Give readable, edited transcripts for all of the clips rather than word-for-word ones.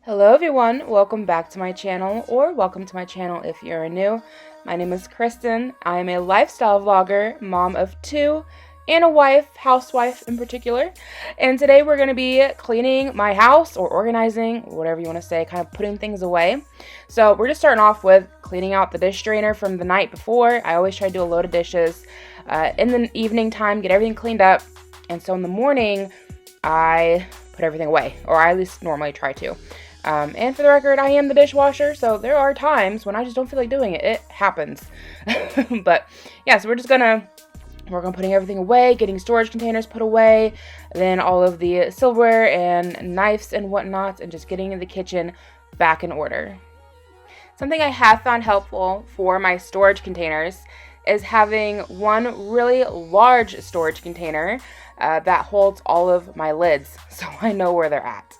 Hello everyone, welcome back to my channel, or welcome to my channel if you're new. My name is Cristin. I am a lifestyle vlogger, mom of two, and a wife, housewife in particular. And today we're going to be cleaning my house, or organizing, whatever you want to say, kind of putting things away. So we're just starting off with cleaning out the dish drainer from the night before. I always try to do a load of dishes in the evening time, get everything cleaned up. And so in the morning, I put everything away, or I at least normally try to. And for the record, I am the dishwasher, so there are times when I just don't feel like doing it. It happens. But yeah, so we're gonna work on putting everything away, getting storage containers put away, then all of the silverware and knives and whatnot, and just getting the kitchen back in order. Something I have found helpful for my storage containers is having one really large storage container that holds all of my lids, so I know where they're at.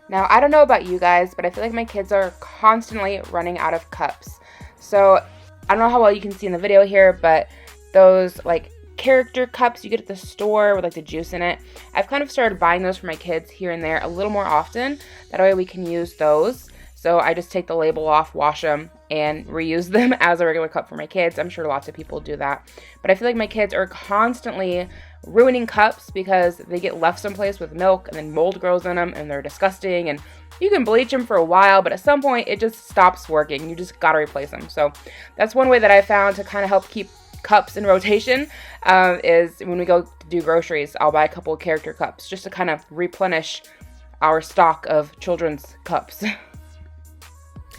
Now, I don't know about you guys, but I feel like my kids are constantly running out of cups. So, I don't know how well you can see in the video here, but those, like, character cups you get at the store with, like, the juice in it, I've kind of started buying those for my kids here and there a little more often. That way we can use those. So, I just take the label off, wash them, and reuse them as a regular cup for my kids. I'm sure lots of people do that. But I feel like my kids are constantly ruining cups because they get left someplace with milk and then mold grows in them and they're disgusting, and you can bleach them for a while, but at some point it just stops working. You just gotta replace them. So that's one way that I found to kind of help keep cups in rotation, is when we go to do groceries, I'll buy a couple of character cups just to kind of replenish our stock of children's cups.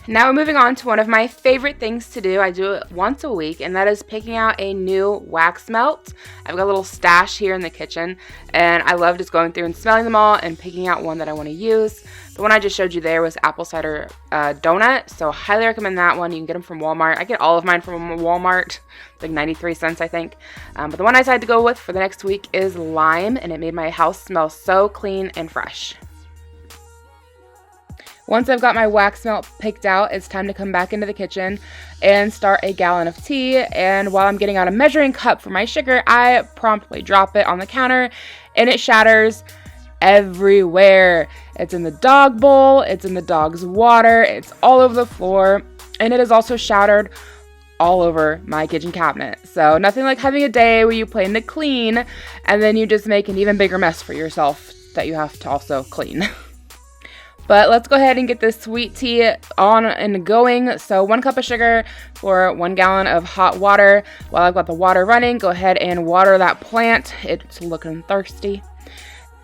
Now we're moving on to one of my favorite things to do. I do it once a week, and that is picking out a new wax melt. I've got a little stash here in the kitchen, and I love just going through and smelling them all and picking out one that I want to use. The one I just showed you there was apple cider donut, so highly recommend that one. You can get them from Walmart. I get all of mine from Walmart, like 93 cents I think. But the one I decided to go with for the next week is lime, and it made my house smell so clean and fresh. Once I've got my wax melt picked out, it's time to come back into the kitchen and start a gallon of tea. And while I'm getting out a measuring cup for my sugar, I promptly drop it on the counter and it shatters everywhere. It's in the dog bowl, it's in the dog's water, it's all over the floor, and it is also shattered all over my kitchen cabinet. So nothing like having a day where you plan to clean and then you just make an even bigger mess for yourself that you have to also clean. But let's go ahead and get this sweet tea on and going. So 1 cup of sugar for 1 gallon of hot water. While I've got the water running, go ahead and water that plant. It's looking thirsty.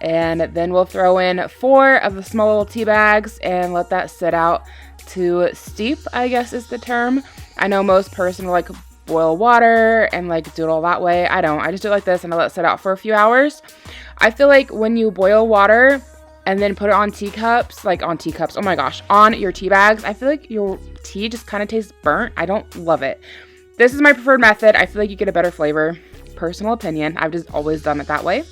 And then we'll throw in 4 of the small little tea bags and let that sit out to steep, I guess is the term. I know most person will like boil water and like do it all that way. I don't. I just do it like this and I let it sit out for a few hours. I feel like when you boil water and then put it on teacups, oh my gosh, on your tea bags, I feel like your tea just kind of tastes burnt. I don't love it. This is my preferred method. I feel like you get a better flavor. Personal opinion. I've just always done it that way.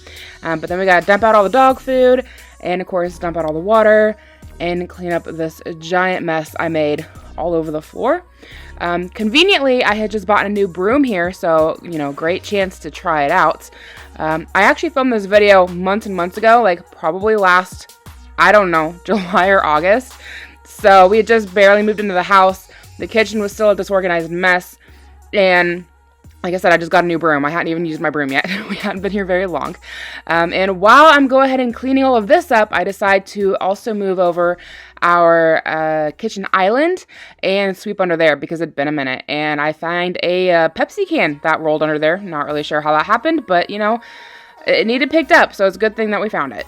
But then we gotta dump out all the dog food, and of course dump out all the water, and clean up this giant mess I made all over the floor. Conveniently, I had just bought a new broom here, so, great chance to try it out. I actually filmed this video months and months ago, like probably last, I don't know, July or August. So we had just barely moved into the house. The kitchen was still a disorganized mess. And like I said, I just got a new broom. I hadn't even used my broom yet. We hadn't been here very long. And while I'm going ahead and cleaning all of this up, I decide to also move over our kitchen island and sweep under there because it'd been a minute. And I find a Pepsi can that rolled under there. Not really sure how that happened, but it needed picked up. So it's a good thing that we found it.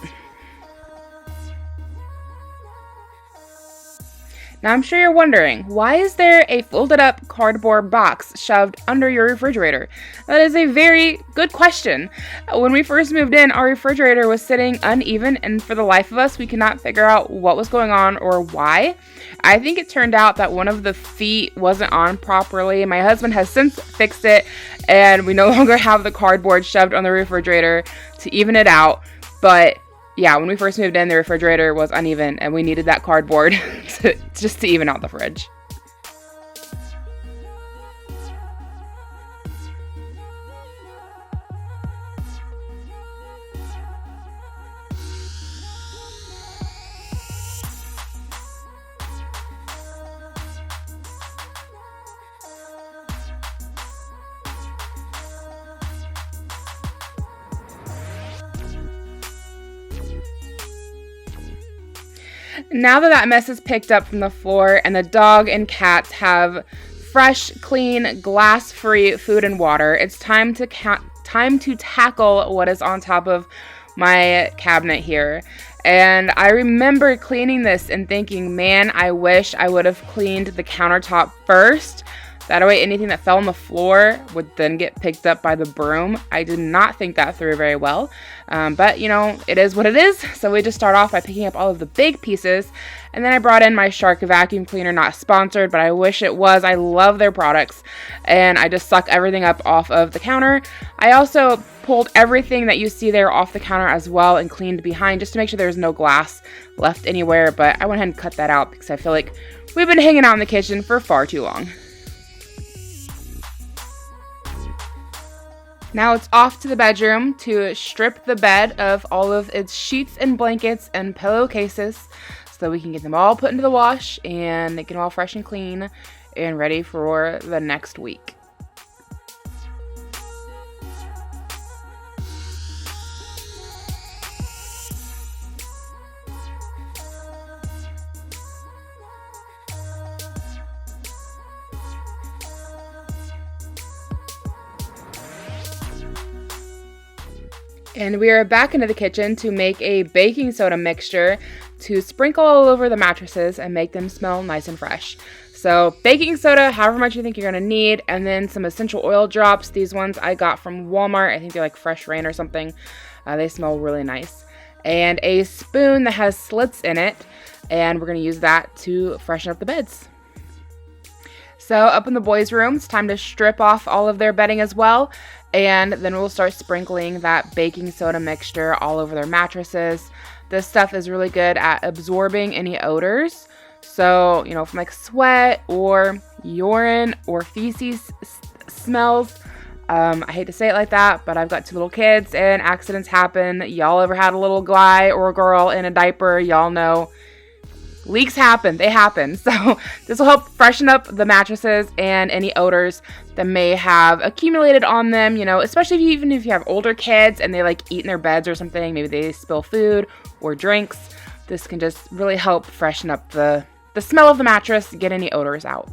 Now, I'm sure you're wondering, why is there a folded up cardboard box shoved under your refrigerator? That is a very good question. When we first moved in, our refrigerator was sitting uneven, and for the life of us, we could not figure out what was going on or why. I think it turned out that one of the feet wasn't on properly. My husband has since fixed it, and we no longer have the cardboard shoved on the refrigerator to even it out. But yeah, when we first moved in, the refrigerator was uneven, and we needed that cardboard just to even out the fridge. Now that mess is picked up from the floor and the dog and cats have fresh, clean, glass-free food and water, it's time to tackle what is on top of my cabinet here. And I remember cleaning this and thinking, man, I wish I would have cleaned the countertop first. That way anything that fell on the floor would then get picked up by the broom. I did not think that through very well. But, you know, it is what it is. So we just start off by picking up all of the big pieces. And then I brought in my Shark vacuum cleaner, not sponsored, but I wish it was. I love their products. And I just suck everything up off of the counter. I also pulled everything that you see there off the counter as well and cleaned behind just to make sure there's no glass left anywhere. But I went ahead and cut that out because I feel like we've been hanging out in the kitchen for far too long. Now it's off to the bedroom to strip the bed of all of its sheets and blankets and pillowcases so we can get them all put into the wash and get them all fresh and clean and ready for the next week. And we are back into the kitchen to make a baking soda mixture to sprinkle all over the mattresses and make them smell nice and fresh. So baking soda, however much you think you're going to need, and then some essential oil drops. These ones I got from Walmart. I think they're like Fresh Rain or something. They smell really nice. And a spoon that has slits in it, and we're going to use that to freshen up the beds. So up in the boys' room, it's time to strip off all of their bedding as well. And then we'll start sprinkling that baking soda mixture all over their mattresses. This stuff is really good at absorbing any odors. So, you know, from like sweat or urine or feces smells. I hate to say it like that, but I've got 2 little kids and accidents happen. Y'all ever had a little guy or a girl in a diaper? Y'all know leaks happen. They happen. So this will help freshen up the mattresses and any odors that may have accumulated on them, you know, especially even if you have older kids and they like eat in their beds or something. Maybe they spill food or drinks. This can just really help freshen up the smell of the mattress, get any odors out.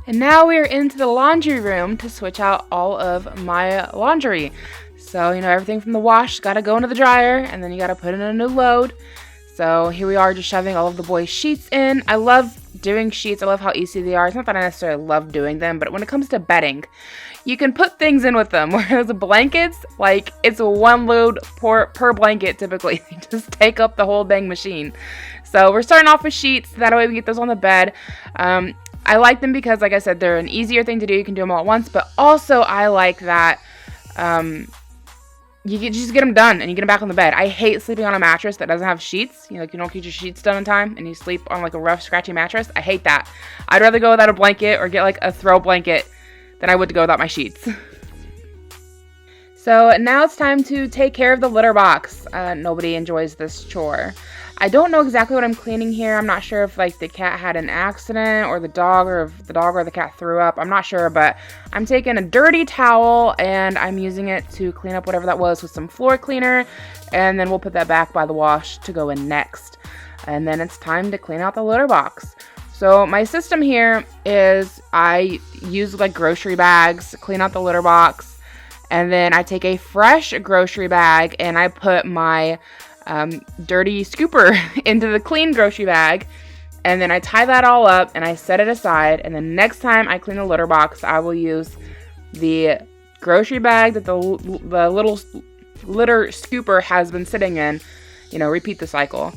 And now we're into the laundry room to switch out all of my laundry. So, you know, everything from the wash got to go into the dryer, and then you got to put in a new load. So here we are just shoving all of the boys' sheets in. I love doing sheets. I love how easy they are. It's not that I necessarily love doing them, but when it comes to bedding, you can put things in with them. Whereas blankets, like, it's one load per blanket typically. They just take up the whole dang machine. So we're starting off with sheets. That way we get those on the bed. I like them because, like I said, they're an easier thing to do. You can do them all at once. But also I like that you can just get them done and you get them back on the bed. I hate sleeping on a mattress that doesn't have sheets. You know, like you don't get your sheets done in time and you sleep on like a rough, scratchy mattress. I hate that. I'd rather go without a blanket or get like a throw blanket than I would to go without my sheets. So now it's time to take care of the litter box. Nobody enjoys this chore. I don't know exactly what I'm cleaning here. I'm not sure if like the cat had an accident or the dog, or if the dog or the cat threw up. I'm not sure, but I'm taking a dirty towel and I'm using it to clean up whatever that was with some floor cleaner, and then we'll put that back by the wash to go in next. And then it's time to clean out the litter box. So my system here is I use like grocery bags, clean out the litter box, and then I take a fresh grocery bag and I put my dirty scooper into the clean grocery bag, and then I tie that all up and I set it aside, and the next time I clean the litter box I will use the grocery bag that the little litter scooper has been sitting in, you know, repeat the cycle.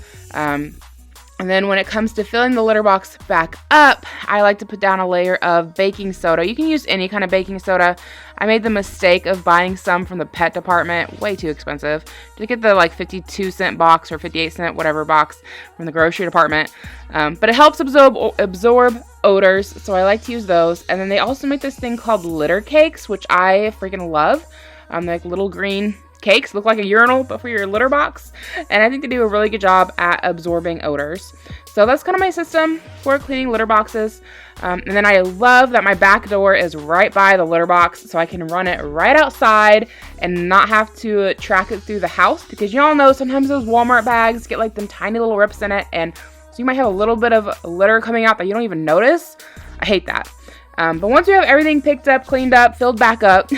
And then when it comes to filling the litter box back up, I like to put down a layer of baking soda. You can use any kind of baking soda. I made the mistake of buying some from the pet department, way too expensive. To get the like 52-cent box or 58-cent whatever box from the grocery department. But it helps absorb odors, so I like to use those. And then they also make this thing called litter cakes, which I freaking love. They're like little green cakes, look like a urinal but for your litter box, and I think they do a really good job at absorbing odors. So that's kind of my system for cleaning litter boxes. And then I love that my back door is right by the litter box, so I can run it right outside and not have to track it through the house, because you all know sometimes those Walmart bags get like them tiny little rips in it, and so you might have a little bit of litter coming out that you don't even notice. I hate that. But once we have everything picked up, cleaned up, filled back up,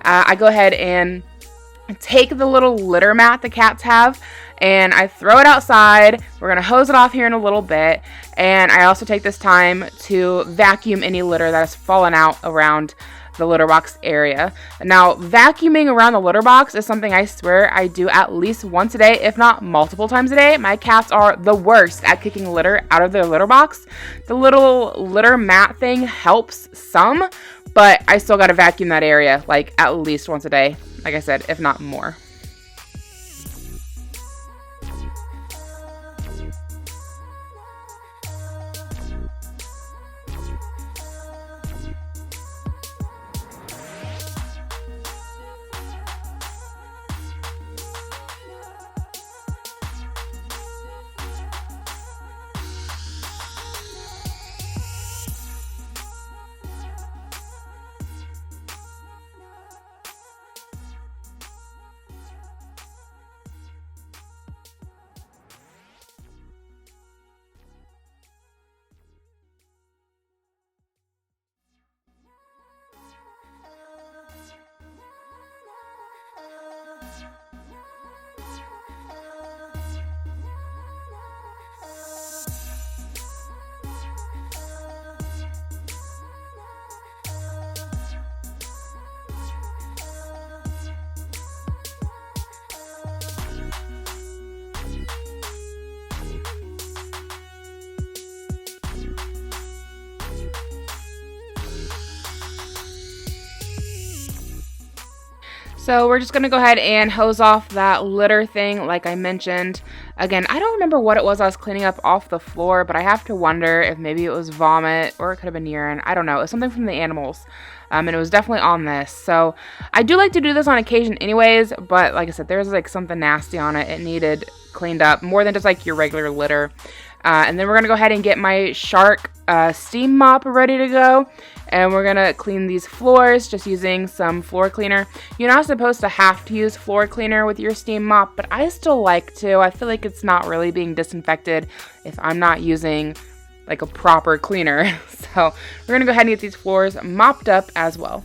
I go ahead and take the little litter mat the cats have and I throw it outside. We're going to hose it off here in a little bit. And I also take this time to vacuum any litter that has fallen out around the litter box area. Now, vacuuming around the litter box is something I swear I do at least once a day, if not multiple times a day. My cats are the worst at kicking litter out of their litter box. The little litter mat thing helps some, but I still got to vacuum that area like at least once a day. Like I said, if not more. So we're just going to go ahead and hose off that litter thing like I mentioned. Again, I don't remember what it was I was cleaning up off the floor, but I have to wonder if maybe it was vomit or it could have been urine. I don't know. It was something from the animals. And it was definitely on this. So I do like to do this on occasion anyways, but like I said, there's like something nasty on it. It needed cleaned up more than just like your regular litter. And then we're going to go ahead and get my Shark steam mop ready to go. And we're going to clean these floors just using some floor cleaner. You're not supposed to have to use floor cleaner with your steam mop, but I still like to. I feel like it's not really being disinfected if I'm not using like a proper cleaner. So we're going to go ahead and get these floors mopped up as well.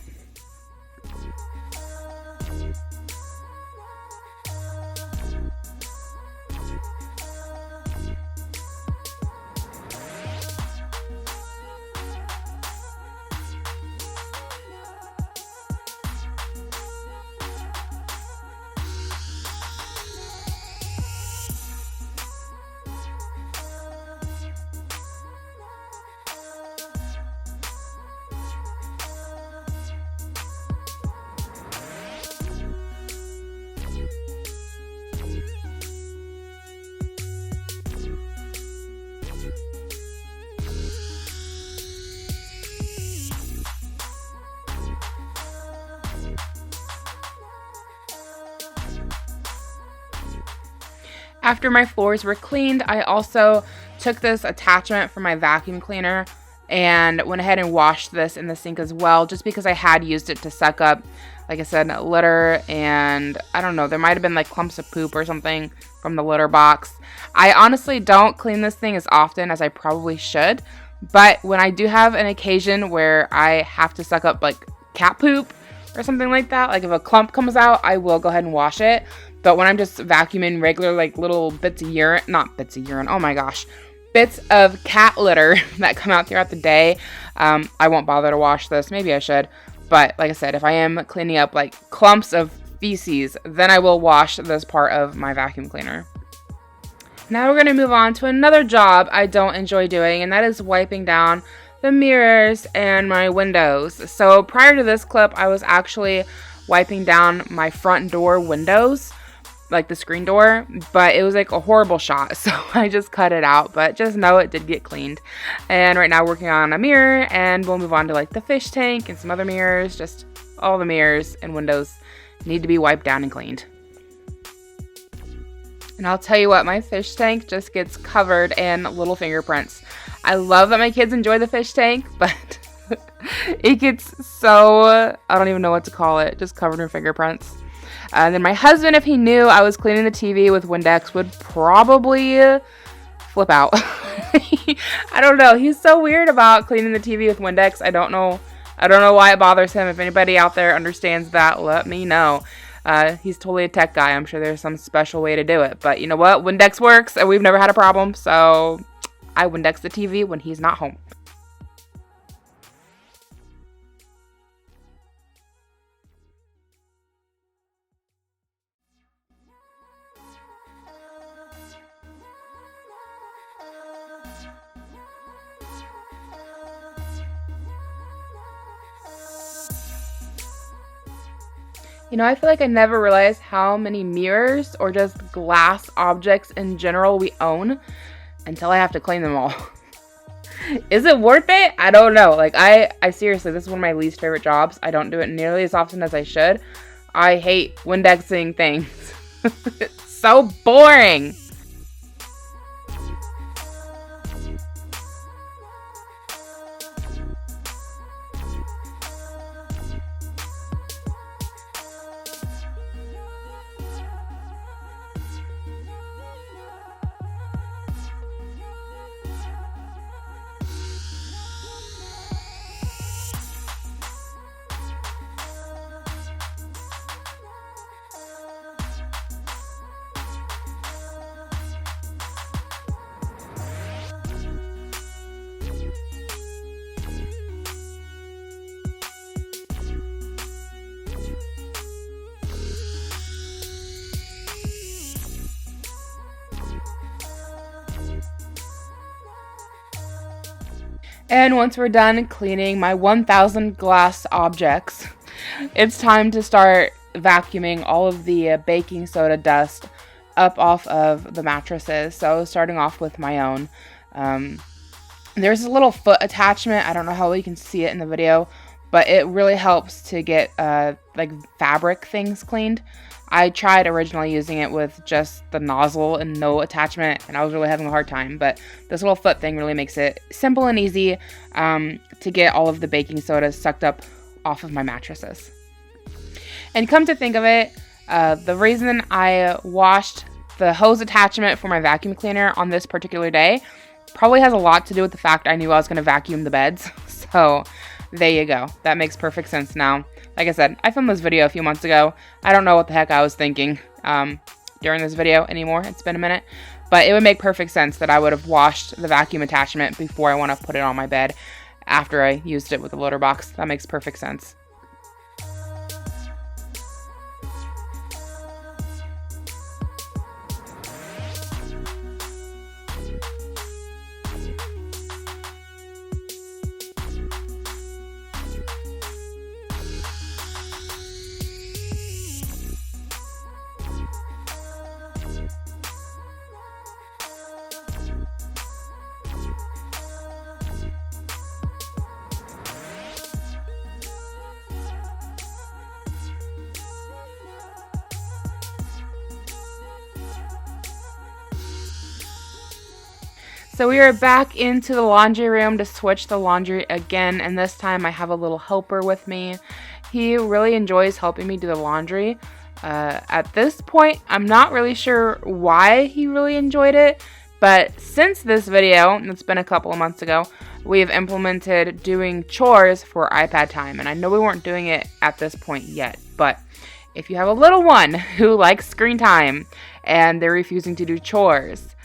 After my floors were cleaned, I also took this attachment from my vacuum cleaner and went ahead and washed this in the sink as well, just because I had used it to suck up, like I said, litter, and I don't know, there might have been like clumps of poop or something from the litter box. I honestly don't clean this thing as often as I probably should, but when I do have an occasion where I have to suck up like cat poop or something like that, like if a clump comes out, I will go ahead and wash it. But when I'm just vacuuming regular, like little bits of urine, not bits of urine, oh my gosh, bits of cat litter that come out throughout the day, I won't bother to wash this. Maybe I should. But like I said, if I am cleaning up like clumps of feces, then I will wash this part of my vacuum cleaner. Now we're going to move on to another job I don't enjoy doing, and that is wiping down the mirrors and my windows. So prior to this clip, I was actually wiping down my front door windows, like the screen door, but it was like a horrible shot, so I just cut it out. But just know it did get cleaned. And right now working on a mirror, and we'll move on to like the fish tank and some other mirrors. Just all the mirrors and windows need to be wiped down and cleaned. And I'll tell you what, my fish tank just gets covered in little fingerprints. I love that my kids enjoy the fish tank, but it gets so, I don't even know what to call it, just covered in fingerprints. And then my husband, if he knew I was cleaning the TV with Windex, would probably flip out. I don't know. He's so weird about cleaning the TV with Windex. I don't know why it bothers him. If anybody out there understands that, let me know. He's totally a tech guy. I'm sure there's some special way to do it. But you know what? Windex works, and we've never had a problem. So I Windex the TV when he's not home. You know, I feel like I never realized how many mirrors or just glass objects in general we own until I have to clean them all. Is it worth it? I don't know. Like, I seriously, this is one of my least favorite jobs. I don't do it nearly as often as I should. I hate Windexing things. It's so boring. And once we're done cleaning my 1,000 glass objects, it's time to start vacuuming all of the baking soda dust up off of the mattresses. So starting off with my own. There's a little foot attachment. I don't know how you can see it in the video, but it really helps to get like fabric things cleaned. I tried originally using it with just the nozzle and no attachment, and I was really having a hard time. But this little foot thing really makes it simple and easy to get all of the baking soda sucked up off of my mattresses. And come to think of it, the reason I washed the hose attachment for my vacuum cleaner on this particular day probably has a lot to do with the fact I knew I was going to vacuum the beds. So there you go. That makes perfect sense now. Like I said, I filmed this video a few months ago. I don't know what the heck I was thinking during this video anymore. It's been a minute. But it would make perfect sense that I would have washed the vacuum attachment before I want to put it on my bed after I used it with the loader box. That makes perfect sense. So we are back into the laundry room to switch the laundry again, and this time I have a little helper with me. He really enjoys helping me do the laundry. At this point, I'm not really sure why he really enjoyed it, but since this video, it's been a couple of months ago, we have implemented doing chores for iPad time, and I know we weren't doing it at this point yet, but if you have a little one who likes screen time and they're refusing to do chores,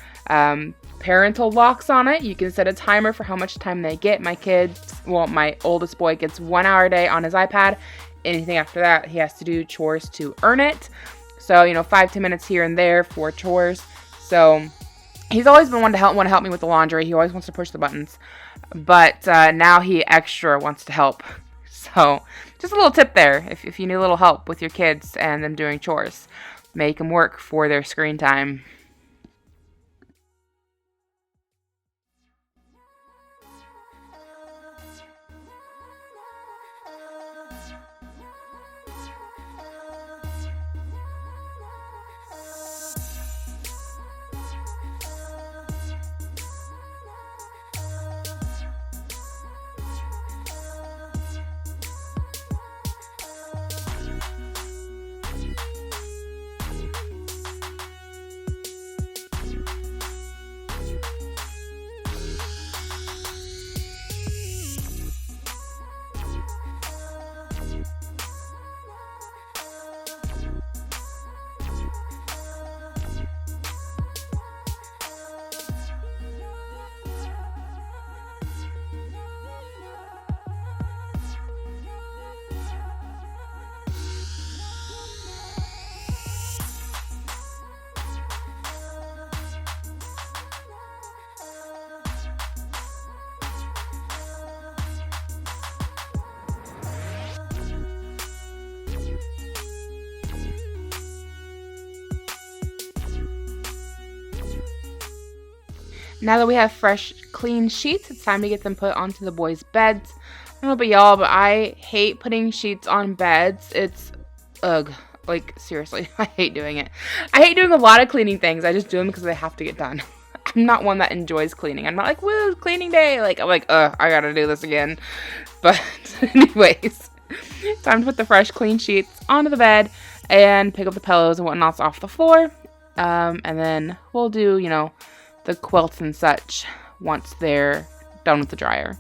parental locks on it. You can set a timer for how much time they get. My oldest boy gets 1 hour a day on his iPad. Anything after that, he has to do chores to earn it. So, 5-10 minutes here and there for chores. So He's always been want to help me with the laundry. He always wants to push the buttons. But now he extra wants to help. So just a little tip there. If you need a little help with your kids and them doing chores, make them work for their screen time. Now that we have fresh, clean sheets, it's time to get them put onto the boys' beds. I don't know about y'all, but I hate putting sheets on beds. It's, ugh. Like, seriously, I hate doing it. I hate doing a lot of cleaning things. I just do them because they have to get done. I'm not one that enjoys cleaning. I'm not like, woo, cleaning day. Like, I'm like, I gotta do this again. But anyways, time to put the fresh, clean sheets onto the bed and pick up the pillows and whatnot off the floor. And then we'll do, the quilts and such once they're done with the dryer.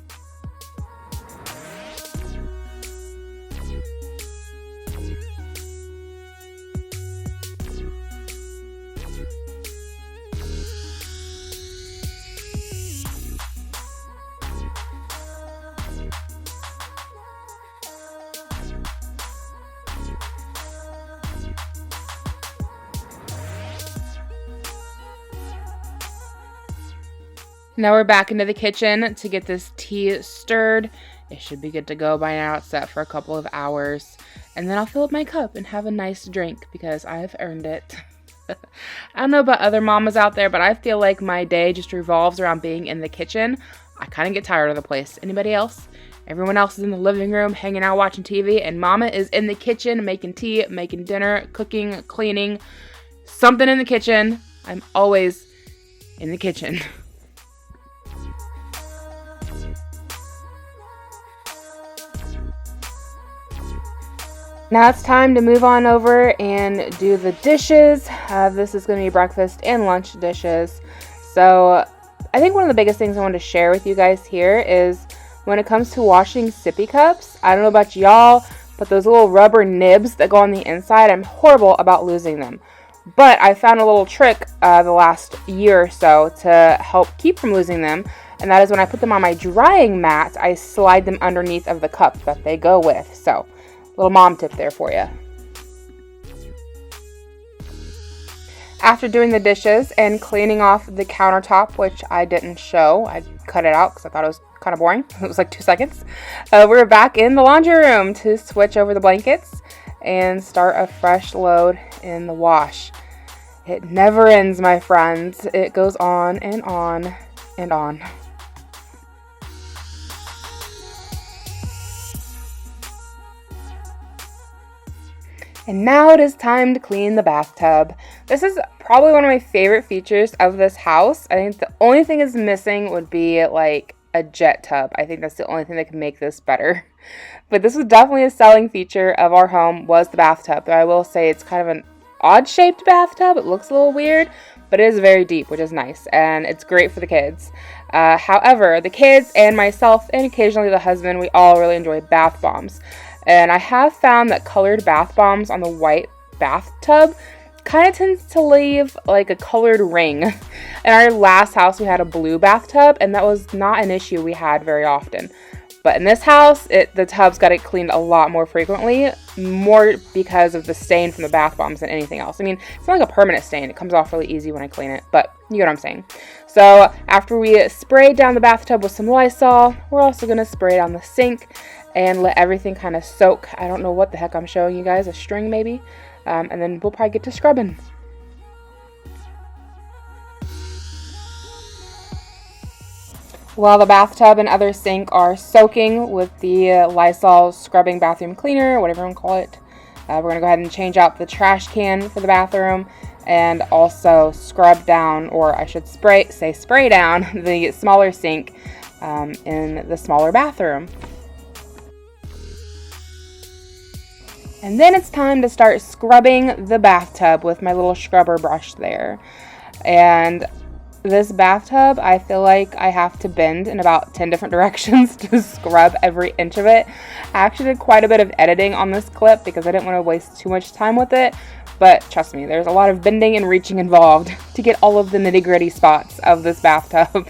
Now we're back into the kitchen to get this tea stirred. It should be good to go by now. It's set for a couple of hours. And then I'll fill up my cup and have a nice drink because I've earned it. I don't know about other mamas out there, but I feel like my day just revolves around being in the kitchen. I kind of get tired of the place. Anybody else? Everyone else is in the living room, hanging out, watching TV, and mama is in the kitchen, making tea, making dinner, cooking, cleaning, something in the kitchen. I'm always in the kitchen. Now it's time to move on over and do the dishes. This is going to be breakfast and lunch dishes. So I think one of the biggest things I want to share with you guys here is when it comes to washing sippy cups, I don't know about y'all, but those little rubber nibs that go on the inside, I'm horrible about losing them. But I found a little trick the last year or so to help keep from losing them. And that is when I put them on my drying mat, I slide them underneath of the cup that they go with. So little mom tip there for you. After doing the dishes and cleaning off the countertop, which I didn't show, I cut it out because I thought it was kind of boring. It was like 2 seconds. We're back in the laundry room to switch over the blankets and start a fresh load in the wash. It never ends, my friends. It goes on and on and on. And now it is time to clean the bathtub. This is probably one of my favorite features of this house. I think the only thing is missing would be like a jet tub. I think that's the only thing that can make this better. But this was definitely a selling feature of our home, was the bathtub. But I will say it's kind of an odd shaped bathtub. It looks a little weird, but it is very deep, which is nice. And it's great for the kids. However, the kids and myself and occasionally the husband, we all really enjoy bath bombs. And I have found that colored bath bombs on the white bathtub kind of tends to leave like a colored ring. In our last house, we had a blue bathtub, and that was not an issue we had very often. But in this house, the tub's got to get cleaned a lot more frequently, more because of the stain from the bath bombs than anything else. I mean, it's not like a permanent stain. It comes off really easy when I clean it, but you get what I'm saying. So after we spray down the bathtub with some Lysol, we're also going to spray down the sink and let everything kind of soak. I don't know what the heck I'm showing you guys, a string maybe, and then we'll probably get to scrubbing. While the bathtub and other sink are soaking with the Lysol scrubbing bathroom cleaner, whatever you want to call it, we're going to go ahead and change out the trash can for the bathroom and also scrub down, or I should spray down the smaller sink in the smaller bathroom. And then it's time to start scrubbing the bathtub with my little scrubber brush there. And this bathtub, I feel like I have to bend in about 10 different directions to scrub every inch of it. I actually did quite a bit of editing on this clip because I didn't want to waste too much time with it. But trust me, there's a lot of bending and reaching involved to get all of the nitty-gritty spots of this bathtub.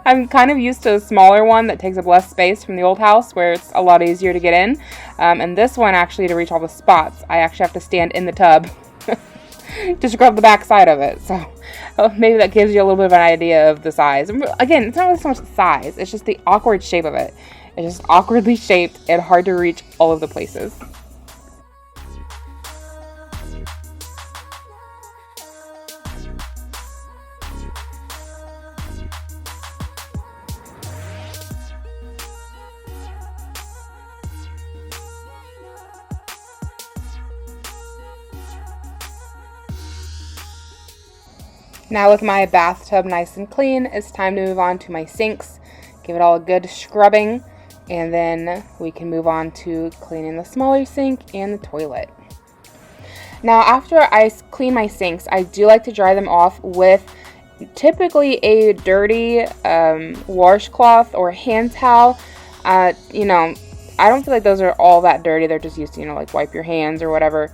I'm kind of used to a smaller one that takes up less space from the old house where it's a lot easier to get in. And this one, actually, to reach all the spots, I actually have to stand in the tub to scrub the back side of it. So maybe that gives you a little bit of an idea of the size. Again, it's not really so much the size, it's just the awkward shape of it. It's just awkwardly shaped and hard to reach all of the places. Now with my bathtub nice and clean, it's time to move on to my sinks. Give it all a good scrubbing, and then we can move on to cleaning the smaller sink and the toilet. Now after I clean my sinks, I do like to dry them off with typically a dirty washcloth or hand towel. I don't feel like those are all that dirty. They're just used to, like wipe your hands or whatever.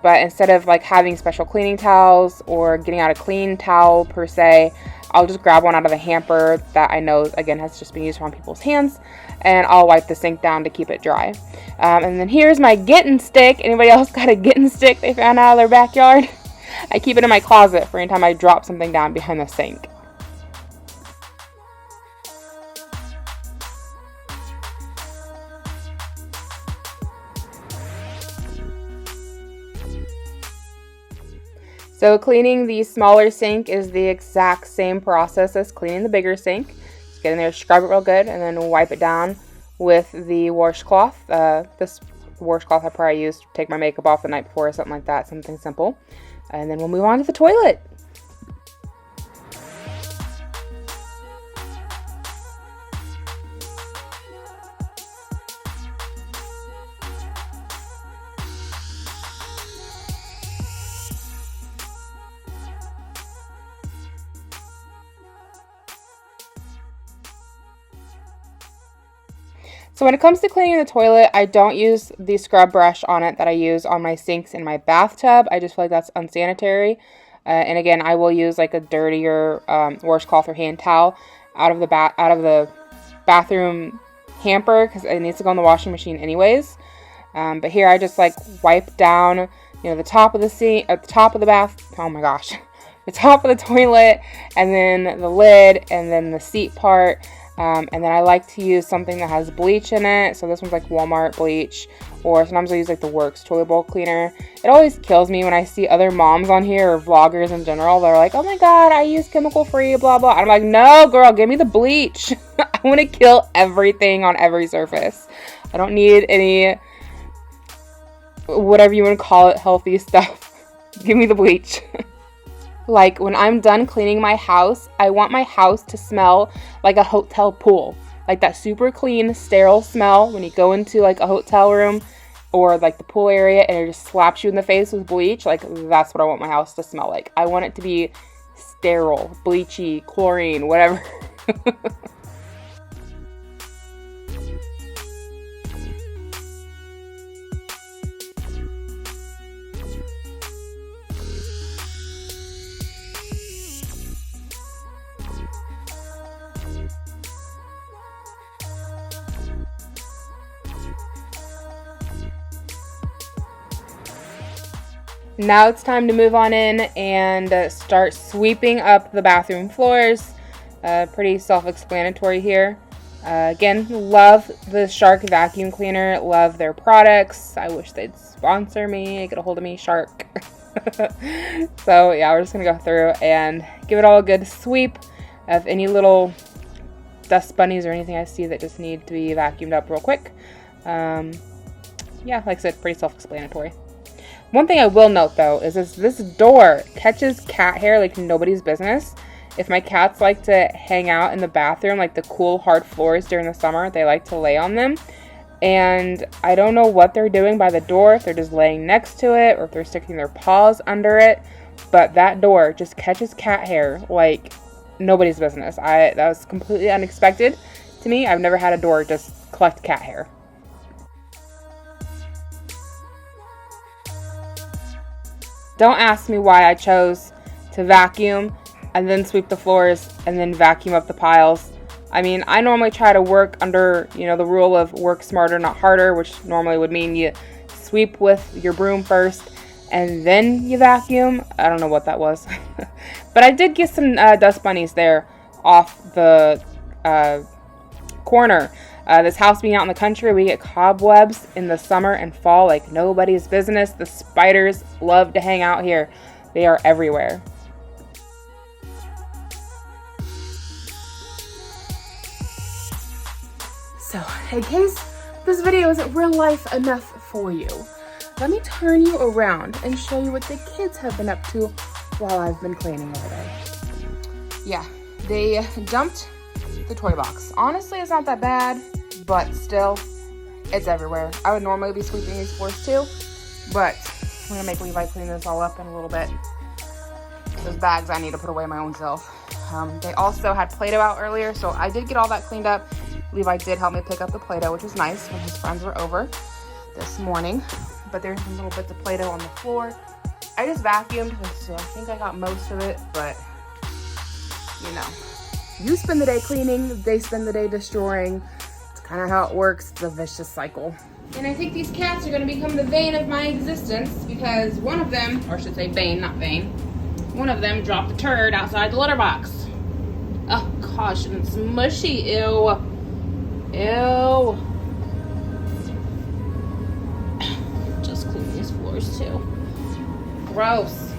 But instead of like having special cleaning towels or getting out a clean towel per se, I'll just grab one out of the hamper that I know, again, has just been used on people's hands, and I'll wipe the sink down to keep it dry. And then here's my getting stick. Anybody else got a getting stick they found out of their backyard? I keep it in my closet for any time I drop something down behind the sink. So cleaning the smaller sink is the exact same process as cleaning the bigger sink. Just get in there, scrub it real good, and then wipe it down with the washcloth. This washcloth I probably used to take my makeup off the night before or something like that, something simple. And then we'll move on to the toilet. So when it comes to cleaning the toilet, I don't use the scrub brush on it that I use on my sinks in my bathtub. I just feel like that's unsanitary. And again, I will use like a dirtier washcloth or hand towel out of the bathroom hamper because it needs to go in the washing machine anyways. But here I just like wipe down, the top of the sink, at the top of the bath. Oh my gosh, the top of the toilet, and then the lid, and then the seat part. And then I like to use something that has bleach in it. So this one's like Walmart bleach, or sometimes I use like the Works toilet bowl cleaner. It always kills me when I see other moms on here, or vloggers in general. They're like, oh my god, I use chemical free, blah blah. And I'm like, no girl, give me the bleach. I want to kill everything on every surface. I don't need any, whatever you want to call it, healthy stuff. Give me the bleach. Like when I'm done cleaning my house, I want my house to smell like a hotel pool. Like that super clean, sterile smell when you go into like a hotel room or like the pool area and it just slaps you in the face with bleach. Like that's what I want my house to smell like. I want it to be sterile, bleachy, chlorine, whatever. Now it's time to move on in and start sweeping up the bathroom floors. Pretty self-explanatory here. Again, love the Shark vacuum cleaner. Love their products. I wish they'd sponsor me. Get a hold of me, Shark. So yeah, we're just going to go through and give it all a good sweep of any little dust bunnies or anything I see that just need to be vacuumed up real quick. Yeah, like I said, pretty self-explanatory. One thing I will note though is this door catches cat hair like nobody's business. If my cats like to hang out in the bathroom, like the cool hard floors during the summer, they like to lay on them. And I don't know what they're doing by the door, if they're just laying next to it or if they're sticking their paws under it. But that door just catches cat hair like nobody's business. That was completely unexpected to me. I've never had a door just collect cat hair. Don't ask me why I chose to vacuum and then sweep the floors and then vacuum up the piles. I mean, I normally try to work under, the rule of work smarter, not harder, which normally would mean you sweep with your broom first and then you vacuum. I don't know what that was. But I did get some dust bunnies there off the corner. This house being out in the country, we get cobwebs in the summer and fall like nobody's business. The spiders love to hang out here. They are everywhere. So, in case this video isn't real life enough for you, let me turn you around and show you what the kids have been up to while I've been cleaning all day. Yeah, they dumped the toy box. Honestly, it's not that bad, but still, it's everywhere. I would normally be sweeping these floors too, but I'm gonna make Levi clean this all up in a little bit. Those bags I need to put away my own self. They also had Play-Doh out earlier, so I did get all that cleaned up. Levi did help me pick up the Play-Doh, which was nice when his friends were over this morning. But there's some little bits of Play-Doh on the floor. I just vacuumed, so I think I got most of it, but you spend the day cleaning, they spend the day destroying. It's kind of how it works. It's a vicious cycle. And I think these cats are going to become the bane of my existence because one of them, or I should say bane, not vain, one of them dropped a turd outside the litter box. Oh gosh, and it's mushy. Ew. Ew. Just clean these floors too. Gross.